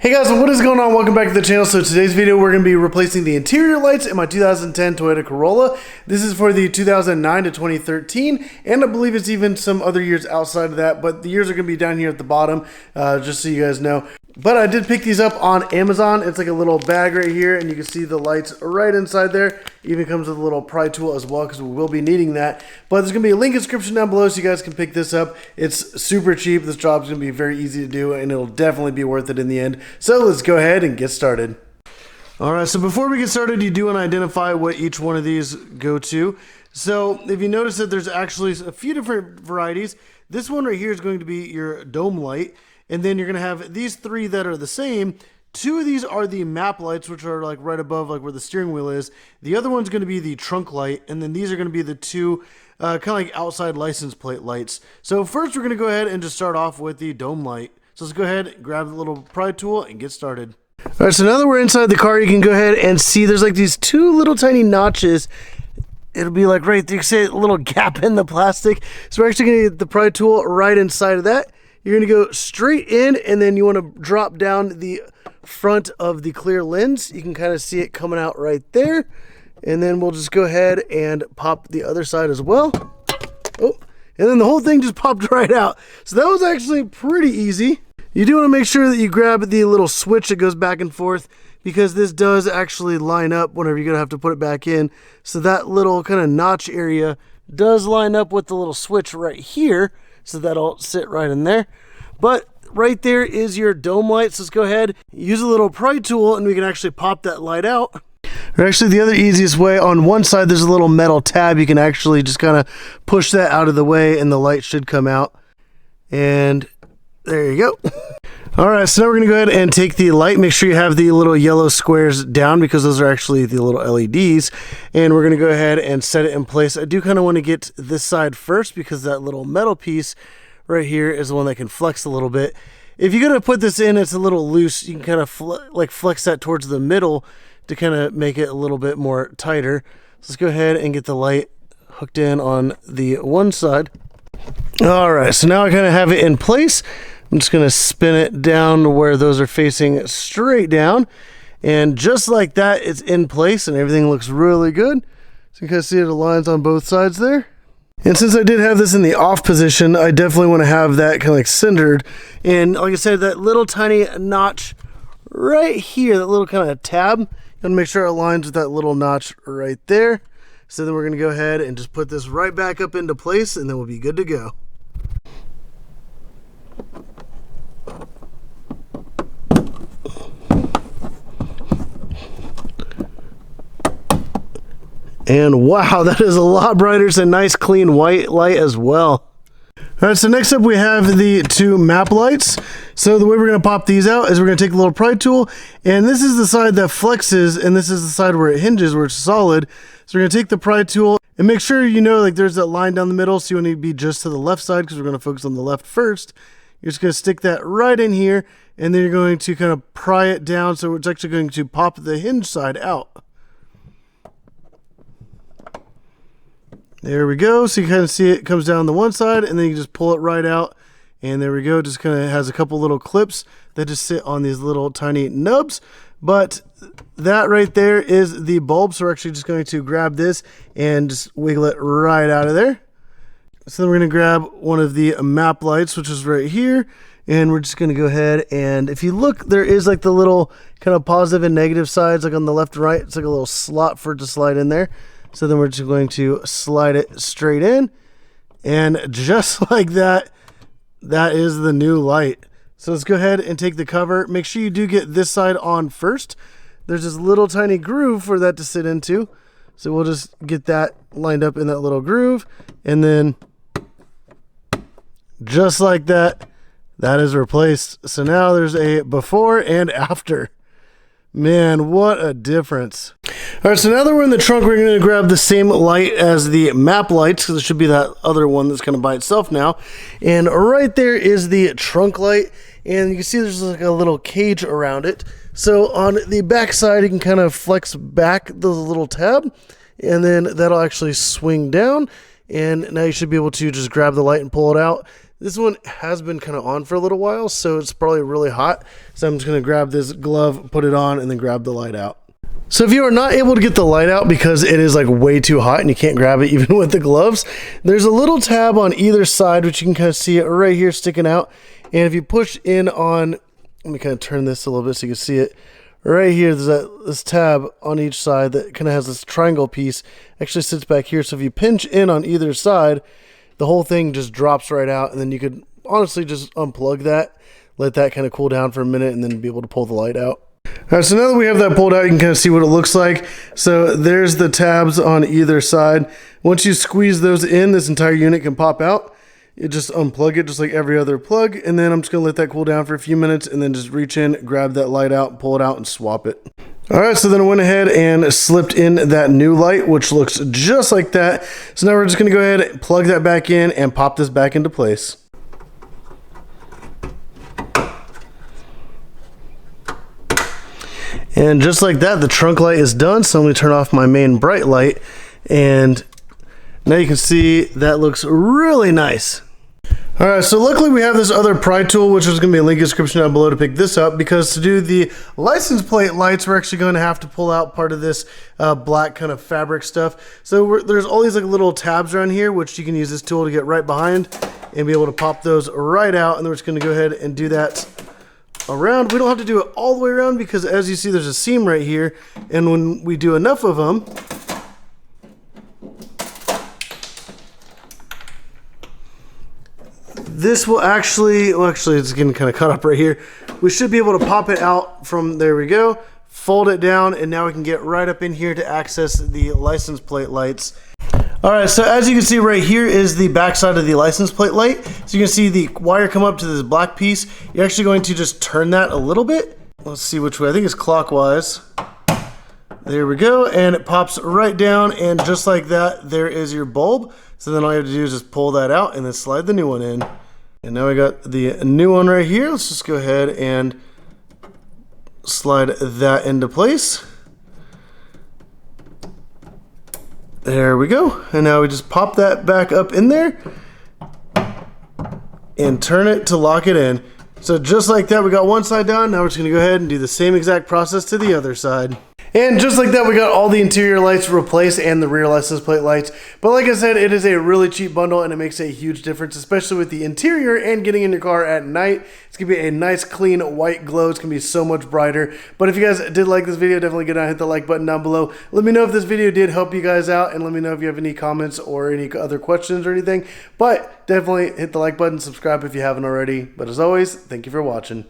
Hey guys, what is going on? Welcome back to the channel. So today's video we're going to be replacing the interior lights in my 2010 Toyota Corolla. This is for the 2009 to 2013, and I believe it's even some other years outside of that, but the years are going to be down here at the bottom, just so you guys know. But I did pick these up on Amazon. It's like a little bag right here, and you can see the lights right inside there. Even comes with a little pry tool as well, because we will be needing that. But there's going to be a link in the description down below so you guys can pick this up. It's super cheap. This job's going to be very easy to do, and it'll definitely be worth it in the end. So let's go ahead and get started. All right, so before we get started, you do want to identify what each one of these go to. So if you notice that there's actually a few different varieties, this one right here is going to be your dome light. And then you're going to have these three that are the same. Two of these are the map lights, which are like right above like where the steering wheel is. The other one's going to be the trunk light. And then these are going to be the two kind of like outside license plate lights. So first we're going to go ahead and just start off with the dome light. So let's go ahead, grab the little pry tool and get started. All right, so now that we're inside the car, you can go ahead and see there's like these two little tiny notches. It'll be like right there, you can see a little gap in the plastic. So we're actually going to get the pry tool right inside of that. You're going to go straight in, and then you want to drop down the front of the clear lens. You can kind of see it coming out right there. And then we'll just go ahead and pop the other side as well. Oh, and then the whole thing just popped right out. So that was actually pretty easy. You do want to make sure that you grab the little switch that goes back and forth, because this does actually line up whenever you're going to have to put it back in. So that little kind of notch area does line up with the little switch right here. So that'll sit right in there. But right there is your dome light. So let's go ahead, use a little pry tool, and we can actually pop that light out. Or actually, the other easiest way, on one side there's a little metal tab. You can actually just kind of push that out of the way, and the light should come out. And there you go. All right, so now we're going to go ahead and take the light. Make sure you have the little yellow squares down, because those are actually the little LEDs. And we're going to go ahead and set it in place. I do kind of want to get this side first, because that little metal piece right here is the one that can flex a little bit. If you're going to put this in, it's a little loose. You can kind of flex that towards the middle to kind of make it a little bit more tighter. So let's go ahead and get the light hooked in on the one side. All right, so now I kind of have it in place. I'm just going to spin it down to where those are facing straight down. And just like that, it's in place and everything looks really good. So you can see it aligns on both sides there. And since I did have this in the off position, I definitely want to have that kind of like centered. And like I said, that little tiny notch right here, that little kind of tab, you want to make sure it aligns with that little notch right there. So then we're going to go ahead and just put this right back up into place, and then we'll be good to go. And wow, that is a lot brighter. It's a nice clean white light as well. All right, so next up we have the two map lights. So the way we're going to pop these out is we're going to take a little pry tool, and this is the side that flexes, and this is the side where it hinges, where it's solid. So we're going to take the pry tool and make sure you know like there's that line down the middle, so you want to be just to the left side, because we're going to focus on the left first. You're just going to stick that right in here, and then you're going to kind of pry it down, so it's actually going to pop the hinge side out. There we go. So you kind of see it comes down the one side, and then you just pull it right out. And there we go. Just kind of has a couple little clips that just sit on these little tiny nubs. But that right there is the bulb. So we're actually just going to grab this and just wiggle it right out of there. So then we're going to grab one of the map lights, which is right here. And we're just going to go ahead, and if you look, there is like the little kind of positive and negative sides, like on the left and right. It's like a little slot for it to slide in there. So then we're just going to slide it straight in, and just like that, that is the new light. So let's go ahead and take the cover. Make sure you do get this side on first. There's this little tiny groove for that to sit into. So we'll just get that lined up in that little groove, and then just like that, that is replaced. So now there's a before and after. Man, what a difference. All right, so now that we're in the trunk, we're going to grab the same light as the map lights, because it should be that other one that's kind of by itself now. And right there is the trunk light, and you can see there's like a little cage around it. So on the back side, you can kind of flex back the little tab, and then that'll actually swing down. And now you should be able to just grab the light and pull it out. This one has been kind of on for a little while, so it's probably really hot. So I'm just going to grab this glove, put it on, and then grab the light out. So if you are not able to get the light out because it is like way too hot and you can't grab it even with the gloves, there's a little tab on either side, which you can kind of see it right here sticking out. And if you push in on, let me kind of turn this a little bit so you can see it. Right here, there's this tab on each side that kind of has this triangle piece. Actually sits back here. So if you pinch in on either side, the whole thing just drops right out, and then you could honestly just unplug that, let that kind of cool down for a minute, and then be able to pull the light out. All right, so now that we have that pulled out, you can kind of see what it looks like. So there's the tabs on either side. Once you squeeze those in, this entire unit can pop out. You just unplug it just like every other plug, and then I'm just gonna let that cool down for a few minutes, and then just reach in, grab that light out, pull it out, and swap it. All right, so then I went ahead and slipped in that new light, which looks just like that. So now we're just gonna go ahead, plug that back in, and pop this back into place. And just like that, the trunk light is done. So I'm gonna turn off my main bright light, and now you can see that looks really nice. All right, so luckily we have this other pry tool, which is going to be a link in the description down below to pick this up, because to do the license plate lights, we're actually going to have to pull out part of this black kind of fabric stuff. So there's all these like little tabs around here, which you can use this tool to get right behind and be able to pop those right out. And then we're just going to go ahead and do that around. We don't have to do it all the way around because as you see, there's a seam right here. And when we do enough of them, this will actually it's getting kind of cut up right here. We should be able to pop it out from, there we go, fold it down, and now we can get right up in here to access the license plate lights. All right, so as you can see right here is the back side of the license plate light. So you can see the wire come up to this black piece. You're actually going to just turn that a little bit. Let's see which way, I think it's clockwise. There we go, and it pops right down, and just like that, there is your bulb. So then all you have to do is just pull that out and then slide the new one in. And now we got the new one right here. Let's just go ahead and slide that into place. There we go. And now we just pop that back up in there and turn it to lock it in. So just like that, we got one side done. Now we're just gonna go ahead and do the same exact process to the other side. And just like that, we got all the interior lights replaced and the rear license plate lights. But like I said, it is a really cheap bundle and it makes a huge difference, especially with the interior and getting in your car at night. It's gonna be a nice, clean, white glow. It's gonna be so much brighter. But if you guys did like this video, definitely go down and hit the like button down below. Let me know if this video did help you guys out, and let me know if you have any comments or any other questions or anything. But definitely hit the like button, subscribe if you haven't already. But as always, thank you for watching.